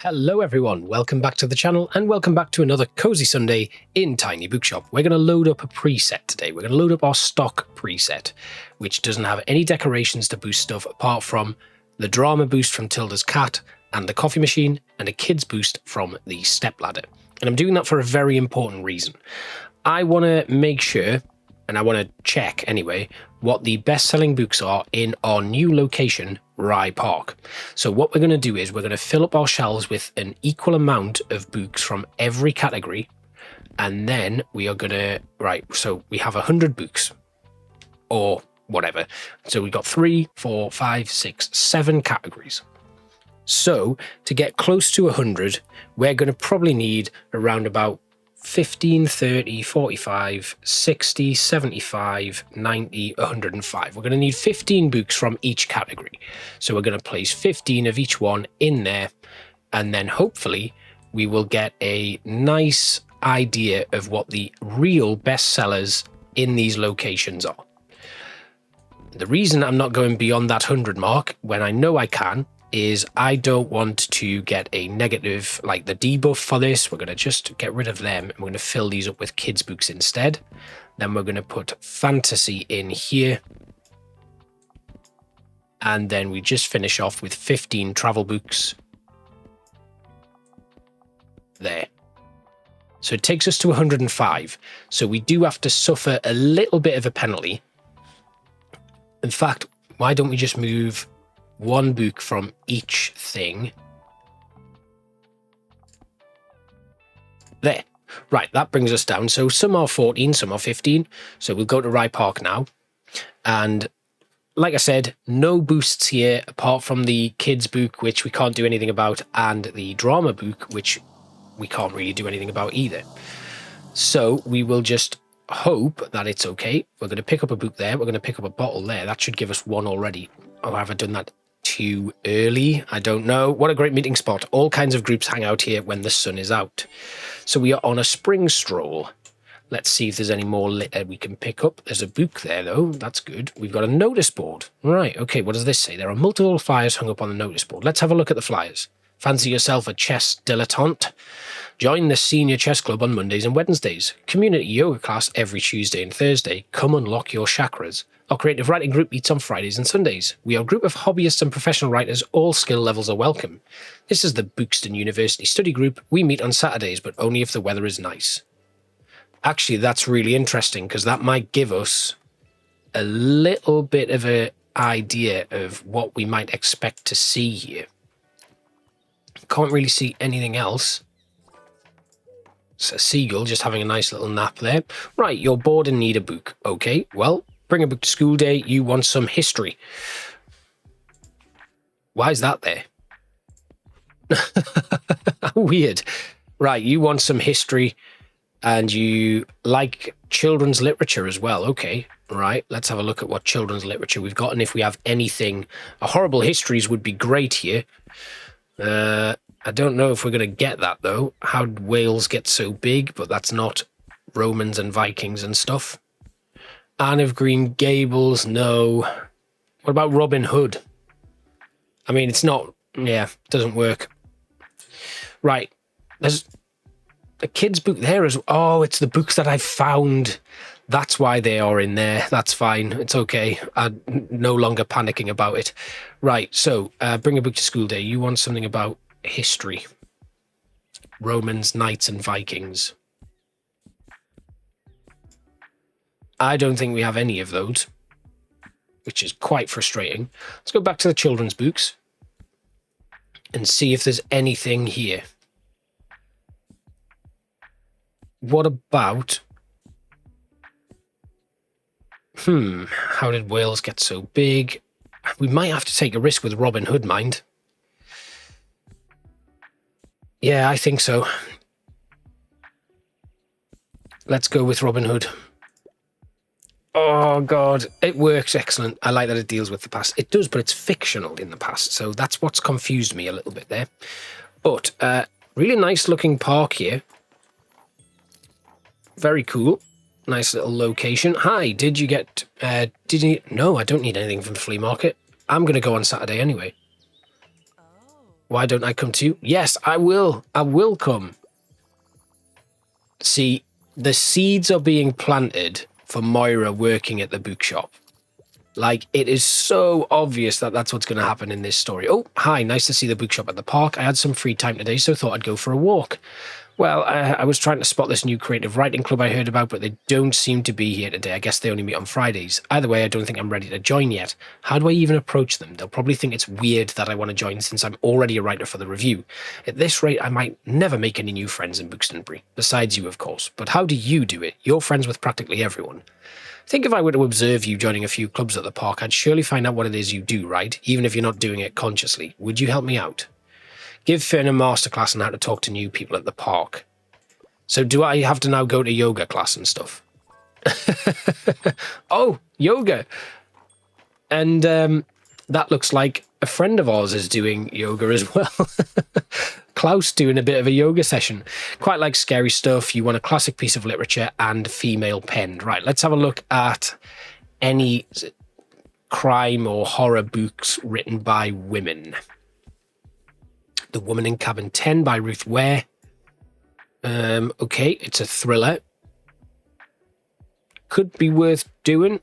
Hello everyone, welcome back to the channel and welcome back to another cozy Sunday in Tiny Bookshop. We're going to load up a preset today. We're going to load up our stock preset, which doesn't have any decorations to boost stuff apart from the drama boost from Tilda's cat and the coffee machine and a kids boost from the stepladder. And I'm doing that for a very important reason. I want to make sure, and I want to check anyway, what the best-selling books are in our new location, Rye Park. So what we're going to do is we're going to fill up our shelves with an equal amount of books from every category, and then we are going to, so we have 100 books, or whatever. So we've got 3, 4, 5, 6, 7 categories. So to get close to 100, we're going to probably need around about 15, 30, 45, 60, 75, 90, 105. We're going to need 15 books from each category. So we're going to place 15 of each one in there, and then hopefully we will get a nice idea of what the real bestsellers in these locations are. The reason I'm not going beyond that 100 mark, when I know I can, is I don't want to get a negative, like the debuff for this. We're going to just get rid of them and we're going to fill these up with kids books instead. Then we're going to put fantasy in here. And then we just finish off with 15 travel books. There. So it takes us to 105. So we do have to suffer a little bit of a penalty. In fact, why don't we just move one book from each thing? There. Right, that brings us down. So some are 14, some are 15. So we'll go to Rye Park now. And like I said, no boosts here apart from the kids book, which we can't do anything about, and the drama book, which we can't really do anything about either. So we will just hope that it's okay. We're going to pick up a book there. We're going to pick up a bottle there. That should give us one already. Oh, have I done that too early? I don't know. What a great meeting spot. All kinds of groups hang out here when the sun is out. So we are on a spring stroll. Let's see if there's any more litter we can pick up. There's a book there though. That's good. We've got a notice board. Right. Okay. What does this say? There are multiple flyers hung up on the notice board. Let's have a look at the flyers. Fancy yourself a chess dilettante? Join the Senior Chess Club on Mondays and Wednesdays. Community yoga class every Tuesday and Thursday. Come unlock your chakras. Our creative writing group meets on Fridays and Sundays. We are a group of hobbyists and professional writers. All skill levels are welcome. This is the Bookston University Study Group. We meet on Saturdays, but only if the weather is nice. Actually, that's really interesting because that might give us a little bit of an idea of what we might expect to see here. Can't really see anything else. It's a seagull just having a nice little nap there. Right, you're bored and need a book. Okay, well, bring a book to school day. You want some history. Why is that there? Weird. Right, you want some history and you like children's literature as well. Okay, right, let's have a look at what children's literature we've got and if we have anything. A horrible histories would be great here. I don't know if we're going to get that though. How did Wales get so big? But that's not Romans and Vikings and stuff. Anne of Green Gables, no. What about Robin Hood? I mean, it's not, yeah, doesn't work. Right, there's a kid's book there as well. Oh, it's the books that I found. That's why they are in there. That's fine. It's okay. I'm no longer panicking about it. Right, so bring a book to school day. You want something about history. Romans, Knights and Vikings. I don't think we have any of those, which is quite frustrating. Let's go back to the children's books and see if there's anything here. What about... how did Wales get so big? We might have to take a risk with Robin Hood, mind. Yeah, I think so. Let's go with Robin Hood. Oh, God. It works excellent. I like that it deals with the past. It does, but it's fictional in the past. So that's what's confused me a little bit there. But really nice looking park here. Very cool. Nice little location. Hi, did you get... did you... No, I don't need anything from the flea market. I'm going to go on Saturday anyway. Why don't I come to you? Yes, I will. I will come. See, the seeds are being planted for Moira working at the bookshop. Like, it is so obvious that that's what's going to happen in this story. Oh, hi, nice to see the bookshop at the park. I had some free time today, so thought I'd go for a walk. Well, I was trying to spot this new creative writing club I heard about, but they don't seem to be here today. I guess they only meet on Fridays. Either way, I don't think I'm ready to join yet. How do I even approach them? They'll probably think it's weird that I want to join since I'm already a writer for the review. At this rate, I might never make any new friends in Bookstonbury. Besides you, of course. But how do you do it? You're friends with practically everyone. I think if I were to observe you joining a few clubs at the park, I'd surely find out what it is you do, right? Even if you're not doing it consciously. Would you help me out? Give Fern a masterclass on how to talk to new people at the park. So do I have to now go to yoga class and stuff? Oh, yoga. And that looks like a friend of ours is doing yoga as well. Klaus doing a bit of a yoga session. Quite like scary stuff. You want a classic piece of literature and female penned. Right, let's have a look at any crime or horror books written by women. The Woman in Cabin 10 by Ruth Ware. Okay, it's a thriller. Could be worth doing.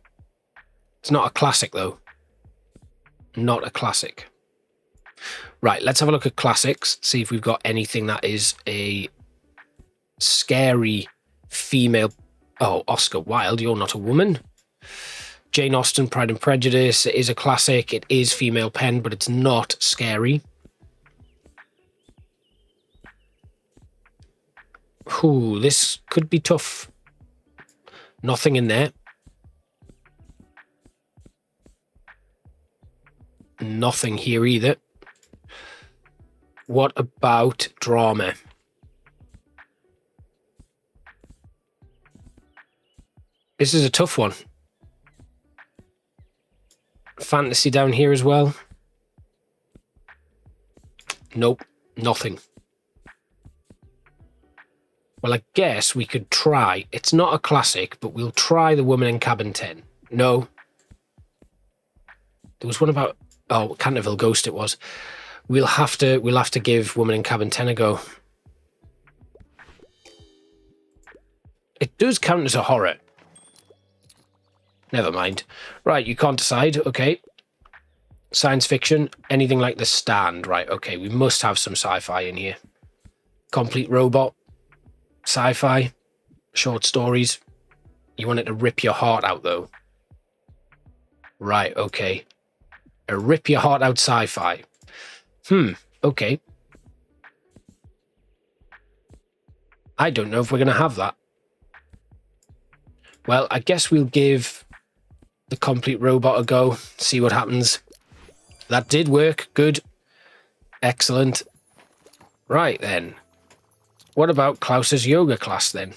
It's not a classic, though. Not a classic. Right, let's have a look at classics. See if we've got anything that is a scary female... Oh, Oscar Wilde, You're Not a Woman. Jane Austen, Pride and Prejudice. It is a classic. It is female penned, but it's not scary. Ooh, this could be tough. Nothing in there. Nothing here either. What about drama? This is a tough one. Fantasy down here as well. Nope, nothing. Well, I guess we could try. It's not a classic, but we'll try The Woman in Cabin 10. No. There was one about... Oh, Canterville Ghost it was. We'll have to give Woman in Cabin 10 a go. It does count as a horror. Never mind. Right, you can't decide. Okay. Science fiction. Anything like The Stand. Right, okay. We must have some sci-fi in here. Complete Robot. Sci-fi, short stories. You want it to rip your heart out, though. Right, okay. A rip your heart out sci-fi. Okay. I don't know if we're going to have that. Well, I guess we'll give The Complete Robot a go, see what happens. That did work. Good. Excellent. Right, then. What about Klaus's yoga class, then?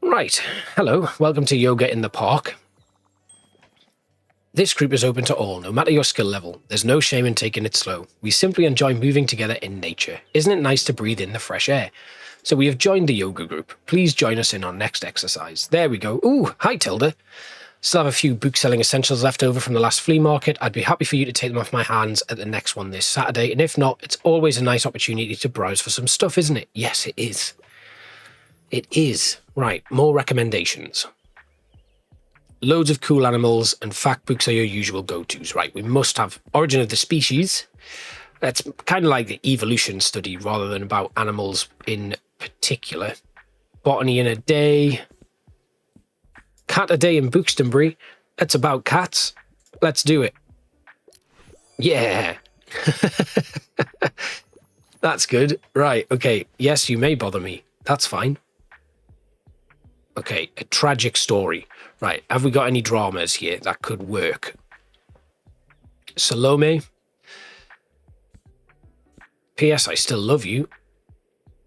Right. Hello. Welcome to Yoga in the Park. This group is open to all, no matter your skill level. There's no shame in taking it slow. We simply enjoy moving together in nature. Isn't it nice to breathe in the fresh air? So we have joined the yoga group. Please join us in our next exercise. There we go. Ooh, hi, Tilda. Still have a few book-selling essentials left over from the last flea market. I'd be happy for you to take them off my hands at the next one this Saturday. And if not, it's always a nice opportunity to browse for some stuff, isn't it? Yes, it is. It is. Right, more recommendations. Loads of cool animals and fact books are your usual go-tos. Right, we must have Origin of the Species. That's kind of like the evolution study rather than about animals in particular. Botany in a Day. Cat a Day in Bookstonbury. That's about cats. Let's do it. Yeah. That's good. Right, okay. Yes, you may bother me. That's fine. Okay, a tragic story. Right, have we got any dramas here that could work? Salome. P.S. I Still Love You.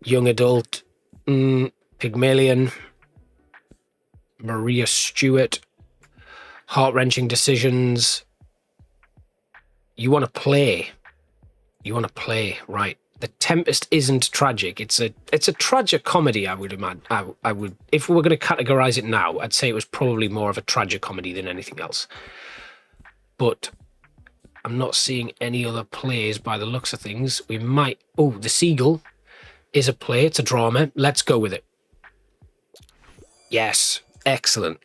Young adult. Pygmalion. Maria Stewart. Heart-wrenching decisions. You want to play. You want to play, right. The Tempest isn't tragic. It's a tragic comedy, I would imagine. I would, if we were going to categorize it now, I'd say it was probably more of a tragic comedy than anything else. But I'm not seeing any other plays by the looks of things. We might... Oh, the seagull is a play. It's a drama. Let's go with it. Yes. Excellent.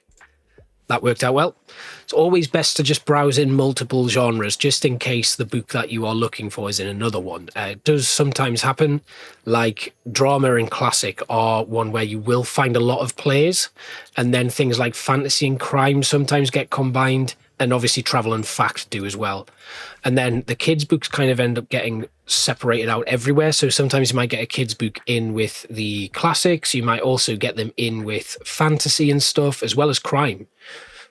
That worked out well. It's always best to just browse in multiple genres just in case the book that you are looking for is in another one. It does sometimes happen, like drama and classic are one where you will find a lot of plays, and then things like fantasy and crime sometimes get combined, and obviously travel and fact do as well. And then the kids' books kind of end up getting separated out everywhere. So sometimes you might get a kids' book in with the classics. You might also get them in with fantasy and stuff, as well as crime.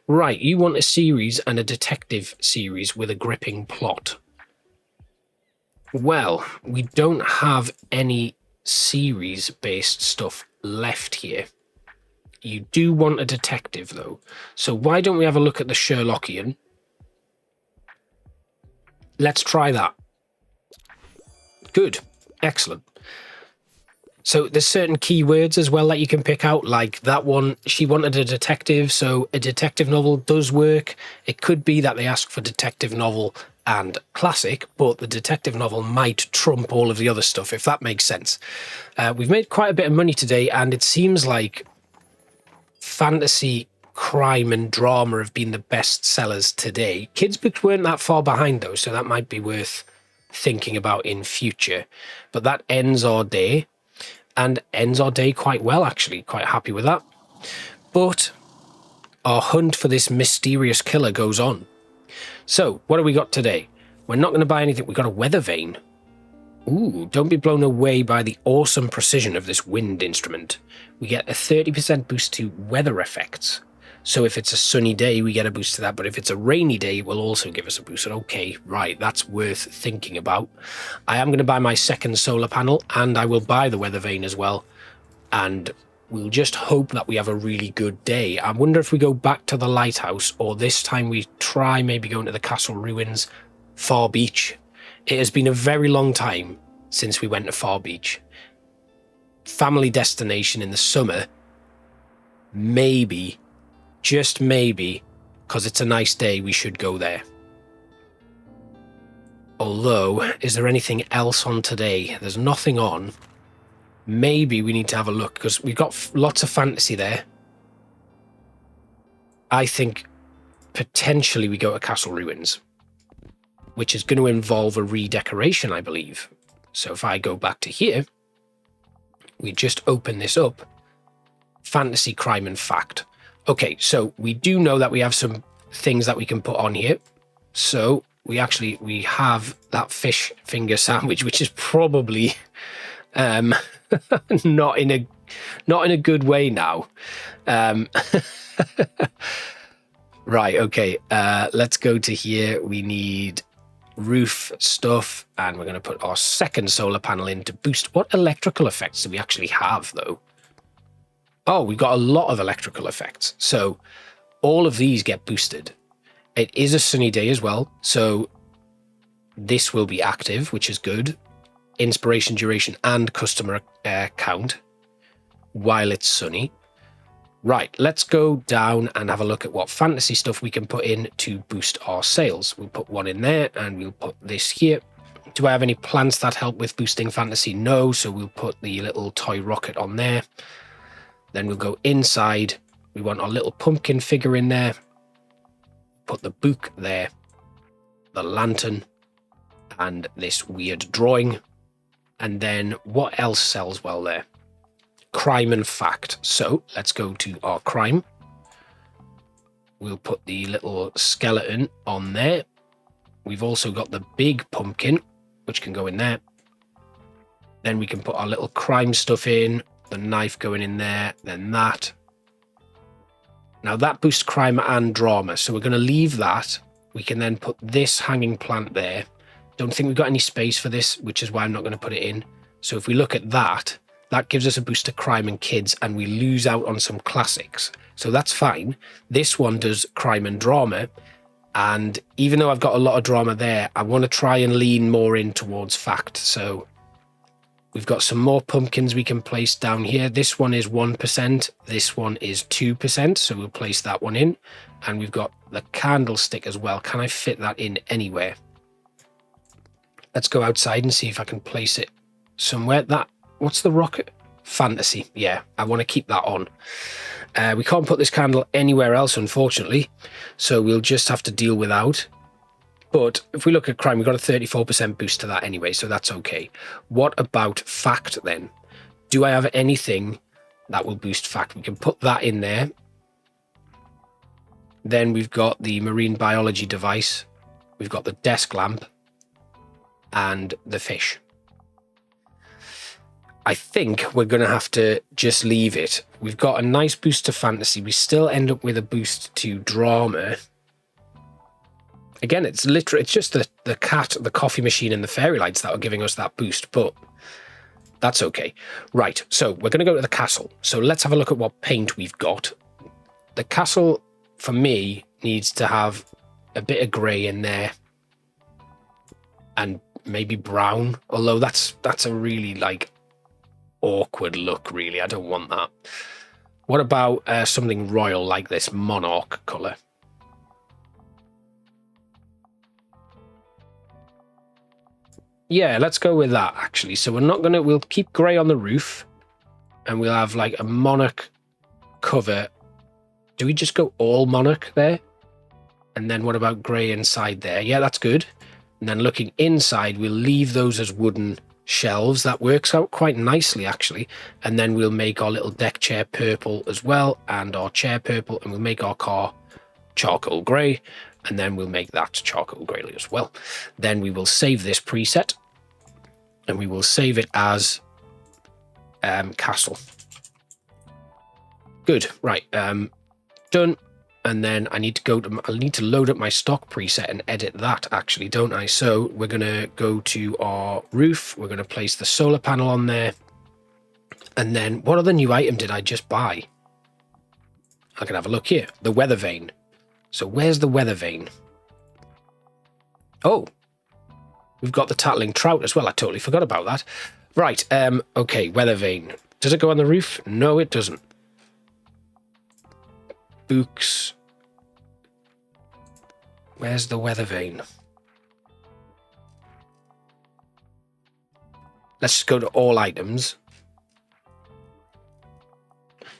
Right, you want a series and a detective series with a gripping plot. Well, we don't have any series-based stuff left here. You do want a detective, though. So why don't we have a look at the Sherlockian? Let's try that. Good. Excellent. So there's certain keywords as well that you can pick out, like that one, she wanted a detective, so a detective novel does work. It could be that they ask for detective novel and classic, but the detective novel might trump all of the other stuff, if that makes sense. We've made quite a bit of money today, and it seems like fantasy, crime and drama have been the best sellers today. Kids' books weren't that far behind though, so that might be worth thinking about in future. But that ends our day. And ends our day quite well, actually. Quite happy with that. But our hunt for this mysterious killer goes on. So, what have we got today? We're not going to buy anything. We've got a weathervane. Ooh, don't be blown away by the awesome precision of this wind instrument. We get a 30% boost to weather effects. So if it's a sunny day, we get a boost to that. But if it's a rainy day, it will also give us a boost. And okay, right, that's worth thinking about. I am going to buy my second solar panel, and I will buy the weathervane as well. And we'll just hope that we have a really good day. I wonder if we go back to the lighthouse, or this time we try maybe going to the castle ruins, Far Beach. It has been a very long time since we went to Far Beach. Family destination in the summer. Maybe, just maybe, because it's a nice day, we should go there. Although, is there anything else on today? There's nothing on. Maybe we need to have a look, because we've got lots of fantasy there. I think potentially we go to Castle Ruins, which is going to involve a redecoration, I believe. So if I go back to here, we just open this up. Fantasy, crime and fact. Okay, so we do know that we have some things that we can put on here. So we have that fish finger sandwich, which is probably not in a good way now. Right, okay, let's go to here. We need roof stuff, and we're going to put our second solar panel in to boost. What electrical effects do we actually have, though? Oh, we've got a lot of electrical effects. So all of these get boosted. It is a sunny day as well, so this will be active, which is good. Inspiration, duration, and customer count while it's sunny. Right, let's go down and have a look at what fantasy stuff we can put in to boost our sales. We'll put one in there, and we'll put this here. Do I have any plants that help with boosting fantasy? No, so we'll put the little toy rocket on there. Then we'll go inside. We want our little pumpkin figure in there. Put the book there, the lantern, and this weird drawing. And then what else sells well there? Crime and fact. So let's go to our crime. We'll put the little skeleton on there. We've also got the big pumpkin, which can go in there. Then we can put our little crime stuff in, the knife going in there, then that. Now that boosts crime and drama, so we're going to leave that. We can then put this hanging plant there. Don't think we've got any space for this, which is why I'm not going to put it in. So if we look at that, that gives us a boost to crime and kids, and we lose out on some classics. So that's fine. This one does crime and drama, and even though I've got a lot of drama there, I want to try and lean more in towards fact. So we've got some more pumpkins we can place down here. This one is 1%. This one is 2%. So we'll place that one in. And we've got the candlestick as well. Can I fit that in anywhere? Let's go outside and see if I can place it somewhere. What's the rocket? Fantasy. Yeah, I want to keep that on. We can't put this candle anywhere else, unfortunately, so we'll just have to deal without. But if we look at crime, we've got a 34% boost to that anyway, so that's okay. What about fact then? Do I have anything that will boost fact? We can put that in there. Then we've got the marine biology device. We've got the desk lamp and the fish. I think we're going to have to just leave it. We've got a nice boost to fantasy. We still end up with a boost to drama. Again, it's just the cat, the coffee machine, and the fairy lights that are giving us that boost, but that's okay. Right, so we're going to go to the castle. So let's have a look at what paint we've got. The castle, for me, needs to have a bit of grey in there. And maybe brown, although that's a really, like, awkward look, really. I don't want that. What about something royal like this monarch colour? Yeah, let's go with that, actually. So we'll keep grey on the roof, and we'll have like a monarch cover. Do we just go all monarch there? And then what about grey inside there? Yeah, that's good. And then looking inside, we'll leave those as wooden shelves. That works out quite nicely, actually. And then we'll make our little deck chair purple as well, and our chair purple, and we'll make our car charcoal grey, and then we'll make that charcoal grey as well. Then we will save this preset, and we will save it as castle. Good, right, done. And then I need to load up my stock preset and edit that, actually, don't I? So we're going to go to our roof. We're going to place the solar panel on there. And then what other new item did I just buy? I can have a look here. The weather vane. So where's the weather vane? Oh, we've got the tattling trout as well. I totally forgot about that. Right, okay, weather vane. Does it go on the roof? No, it doesn't. Books. Where's the weather vane? Let's just go to all items.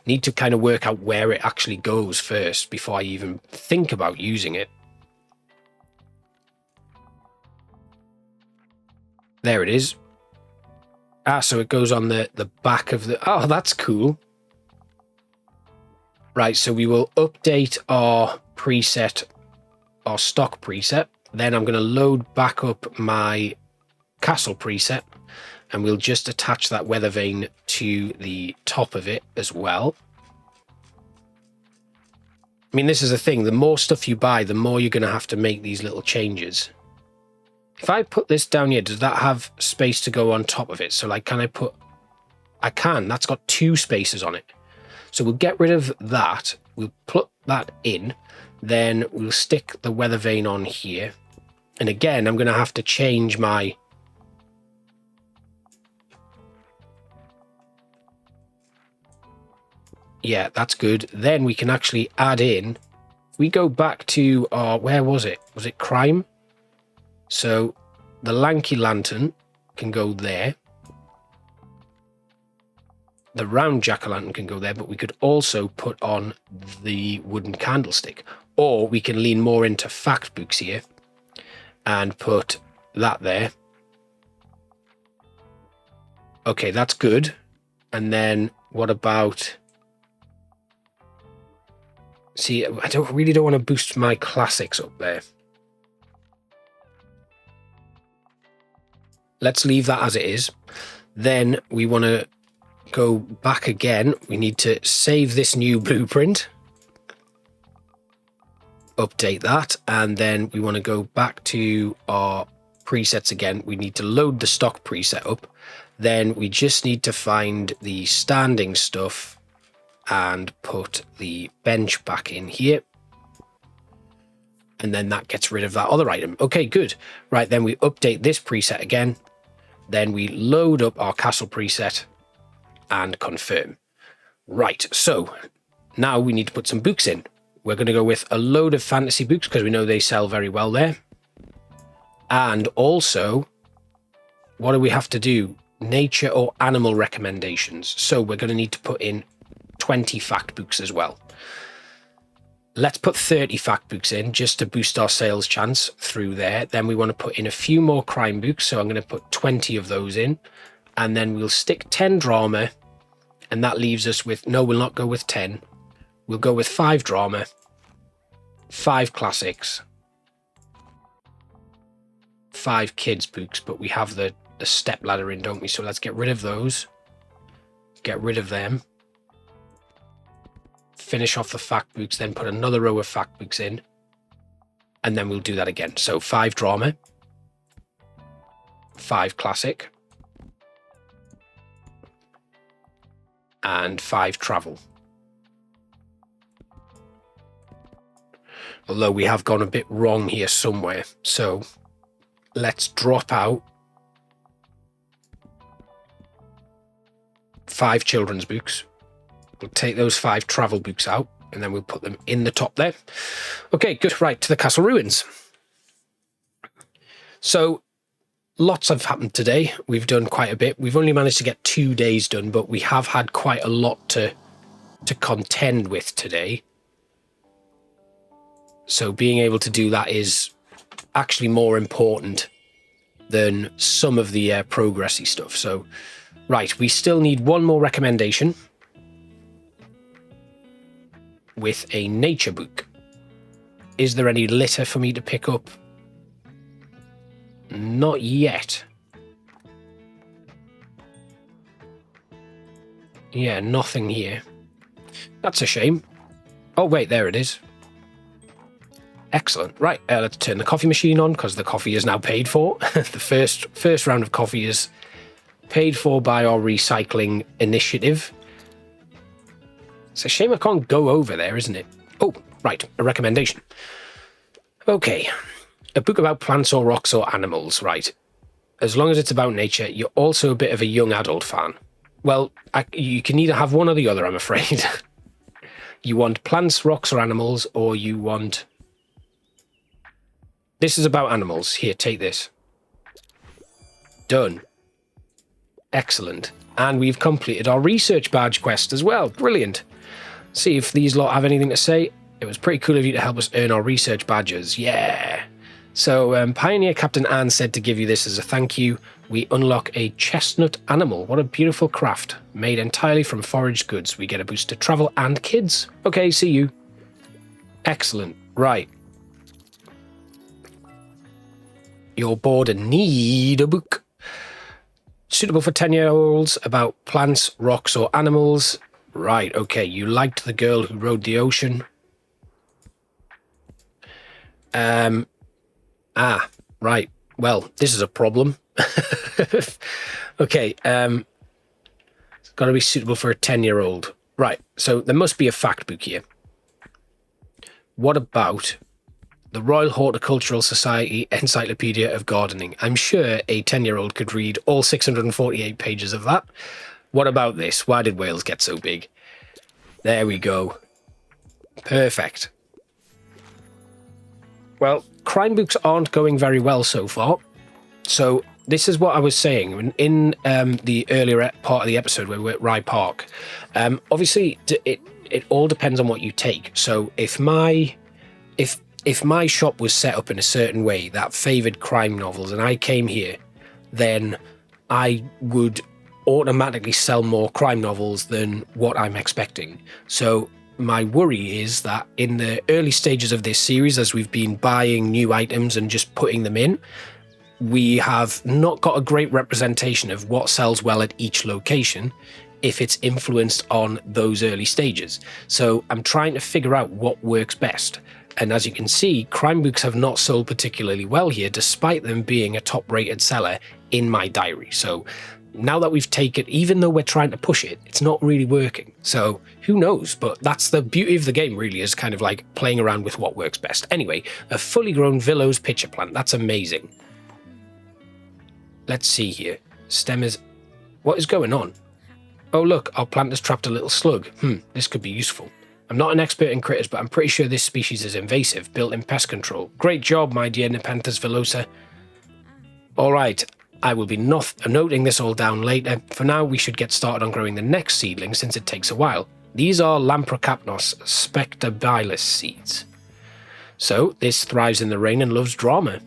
Need to kind of work out where it actually goes first before I even think about using it. There it is. Ah, so it goes on the back of the... Oh, that's cool. Right, so we will update our preset, our stock preset. Then I'm going to load back up my castle preset, and we'll just attach that weather vane to the top of it as well. I mean, this is the thing. The more stuff you buy, the more you're going to have to make these little changes. If I put this down here, does that have space to go on top of it? So, like, can I put... I can. That's got 2 spaces on it. So we'll get rid of that. We'll put that in. Then we'll stick the weather vane on here. And again, I'm going to have to change my... Yeah, that's good. Then we can actually add in... We go back to our... Where was it? Was it crime? So the lanky lantern can go there. The round jack-o'-lantern can go there, but we could also put on the wooden candlestick. Or we can lean more into fact books here and put that there. Okay, that's good. And then what about... See, I really don't want to boost my classics up there. Let's leave that as it is. Then we want to go back again. We need to save this new blueprint. Update that. And then we want to go back to our presets again. We need to load the stock preset up. Then we just need to find the standing stuff and put the bench back in here. And then that gets rid of that other item. Okay, good. Right, then we update this preset again. Then we load up our castle preset and confirm. Right, so now we need to put some books in. We're going to go with a load of fantasy books because we know they sell very well there. And also what do we have to do? Nature or animal recommendations. So we're going to need to put in 20 fact books as well. Let's put 30 fact books in just to boost our sales chance through there. Then we want to put in a few more crime books. So I'm going to put 20 of those in. And then we'll stick 10 drama. And that leaves us with, no, we'll not go with 10. We'll go with 5 drama, 5 classics, 5 kids books. But we have the step ladder in, don't we? So let's get rid of those. Get rid of them. Finish off the fact books, then put another row of fact books in, and then we'll do that again. So 5 drama, 5 classic, and 5 travel. Although we have gone a bit wrong here somewhere, so let's drop out 5 children's books. We'll take those 5 travel books out, and then we'll put them in the top there. Okay, good. Right, to the castle ruins. So, lots have happened today. We've done quite a bit. We've only managed to get 2 days done, but we have had quite a lot to contend with today. So being able to do that is actually more important than some of the progressy stuff. So, right, we still need one more recommendation with a nature book. Is there any litter for me to pick up? Not yet. Yeah, nothing here. That's a shame. Oh, wait, there it is. Excellent. Right, let's turn the coffee machine on because the coffee is now paid for. The first round of coffee is paid for by our recycling initiative. It's a shame I can't go over there, isn't it? Oh, right, a recommendation. Okay, a book about plants or rocks or animals, right. As long as it's about nature, you're also a bit of a young adult fan. Well, you can either have one or the other, I'm afraid. You want plants, rocks or animals, or you want... This is about animals. Here, take this. Done. Excellent. And we've completed our research badge quest as well. Brilliant. See if these lot have anything to say. It was pretty cool of you to help us earn our research badges. Yeah. So Pioneer Captain Anne said to give you this as a thank you. We unlock a chestnut animal. What a beautiful craft. Made entirely from foraged goods. We get a boost to travel and kids. Okay, see you. Excellent. Right. You're bored and need a book. Suitable for 10-year-olds about plants, rocks or animals. Right, okay, you liked The Girl Who Rode the Ocean. Right. Well, this is a problem. Okay, it's got to be suitable for a 10-year-old. Right, so there must be a fact book here. What about the Royal Horticultural Society Encyclopedia of Gardening? I'm sure a 10-year-old could read all 648 pages of that. What about this? Why did Wales get so big? There we go. Perfect. Well, crime books aren't going very well so far. So this is what I was saying in the earlier part of the episode where we're at Rye Park. Obviously, it all depends on what you take. So if my shop was set up in a certain way that favoured crime novels and I came here, then I would automatically sell more crime novels than what I'm expecting. So my worry is that in the early stages of this series, as we've been buying new items and just putting them in, we have not got a great representation of what sells well at each location if it's influenced on those early stages. So I'm trying to figure out what works best. And as you can see, crime books have not sold particularly well here, despite them being a top-rated seller in my diary. So now that we've taken, even though we're trying to push it, it's not really working. So who knows? But that's the beauty of the game, really, is kind of like playing around with what works best. Anyway, a fully grown Villows pitcher plant. That's amazing. Let's see here. Stem is... What is going on? Oh, look, our plant has trapped a little slug. This could be useful. I'm not an expert in critters, but I'm pretty sure this species is invasive, built in pest control. Great job, my dear Nepenthes villosa. All right, I will be noting this all down later. For now, we should get started on growing the next seedling since it takes a while. These are Lamprocapnos spectabilis seeds. So, this thrives in the rain and loves drama.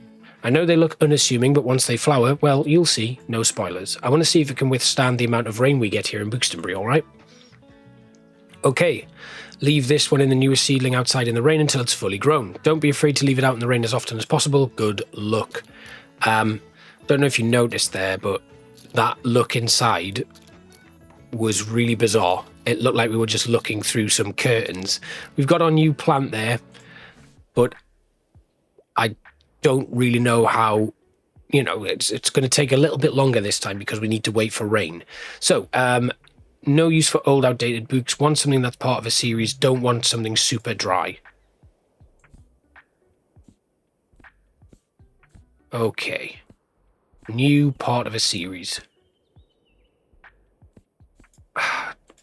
I know they look unassuming, but once they flower, well, you'll see. No spoilers. I want to see if it can withstand the amount of rain we get here in Buxtonbury, alright? Okay, leave this one in the newest seedling outside in the rain until it's fully grown. Don't be afraid to leave it out in the rain as often as possible. Good luck. Don't know if you noticed there, but that look inside was really bizarre. It looked like we were just looking through some curtains. We've got our new plant there, but I don't really know how, you know, it's going to take a little bit longer this time because we need to wait for rain. So, no use for old, outdated books. Want something that's part of a series. Don't want something super dry. Okay. New part of a series.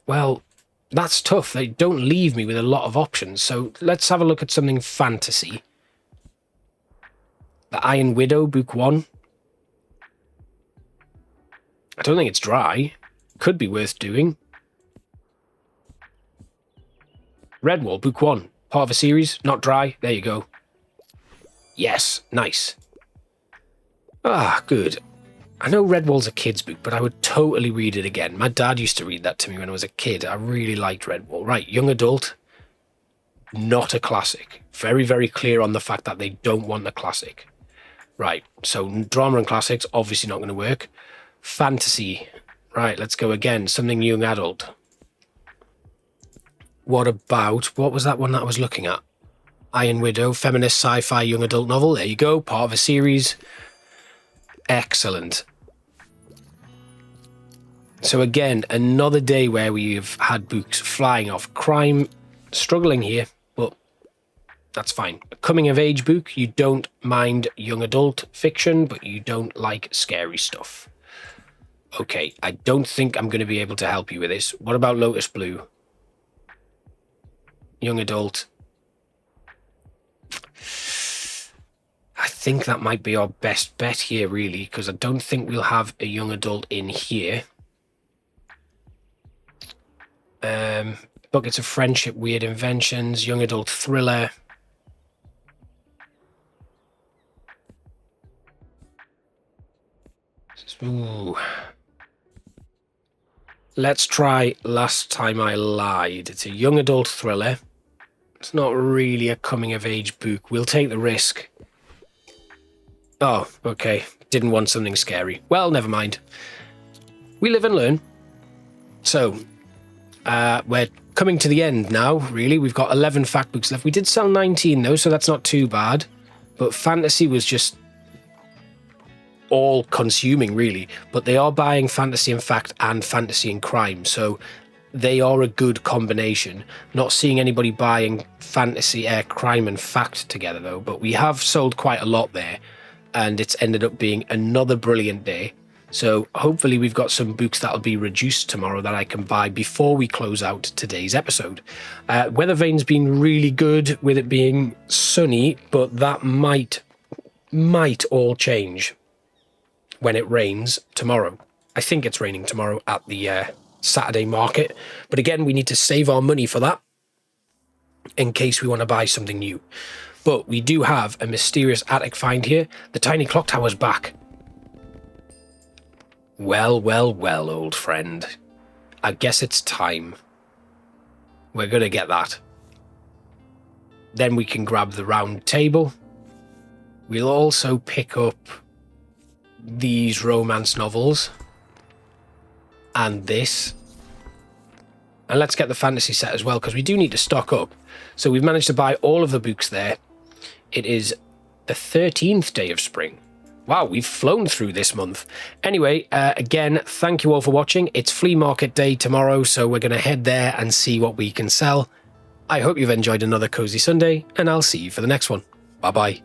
Well, that's tough. They don't leave me with a lot of options. So let's have a look at something fantasy. The Iron Widow, Book 1. I don't think it's dry. Could be worth doing. Redwall, Book 1. Part of a series, not dry. There you go. Yes, nice. Ah, good. I know Redwall's a kid's book, but I would totally read it again. My dad used to read that to me when I was a kid. I really liked Redwall. Right, young adult, not a classic. Very, very clear on the fact that they don't want a classic. Right, so drama and classics, obviously not going to work. Fantasy. Right, let's go again. Something young adult. What about, what was that one that I was looking at? Iron Widow, feminist sci-fi young adult novel. There you go, part of a series. Excellent. So again, another day where we've had books flying off. Crime, struggling here, but that's fine. A coming of age book. You don't mind young adult fiction, but you don't like scary stuff. Okay, I don't think I'm going to be able to help you with this. What about Lotus Blue? Young adult. I think that might be our best bet here, really, because I don't think we'll have a young adult in here. Buckets of Friendship, Weird Inventions, young adult thriller. Ooh. Let's try Last Time I Lied. It's a young adult thriller. It's not really a coming of age book. We'll take the risk. Oh, okay. Didn't want something scary. Well, never mind. We live and learn. So, we're coming to the end now, really. We've got 11 fact books left. We did sell 19, though, so that's not too bad. But fantasy was just all-consuming, really. But they are buying fantasy and fact and fantasy and crime, so they are a good combination. Not seeing anybody buying fantasy, crime and fact together, though. But we have sold quite a lot there. And it's ended up being another brilliant day. So hopefully we've got some books that'll be reduced tomorrow that I can buy before we close out today's episode. Weathervane's been really good with it being sunny, but that might all change when it rains tomorrow. I think it's raining tomorrow at the Saturday market. But again, we need to save our money for that in case we want to buy something new. But we do have a mysterious attic find here. The tiny clock tower's back. Well, well, well, old friend. I guess it's time. We're going to get that. Then we can grab the round table. We'll also pick up these romance novels. And this. And let's get the fantasy set as well, because we do need to stock up. So we've managed to buy all of the books there. It is the 13th day of spring. Wow, we've flown through this month. Anyway, again, thank you all for watching. It's flea market day tomorrow, so we're going to head there and see what we can sell. I hope you've enjoyed another Cozy Sunday, and I'll see you for the next one. Bye-bye.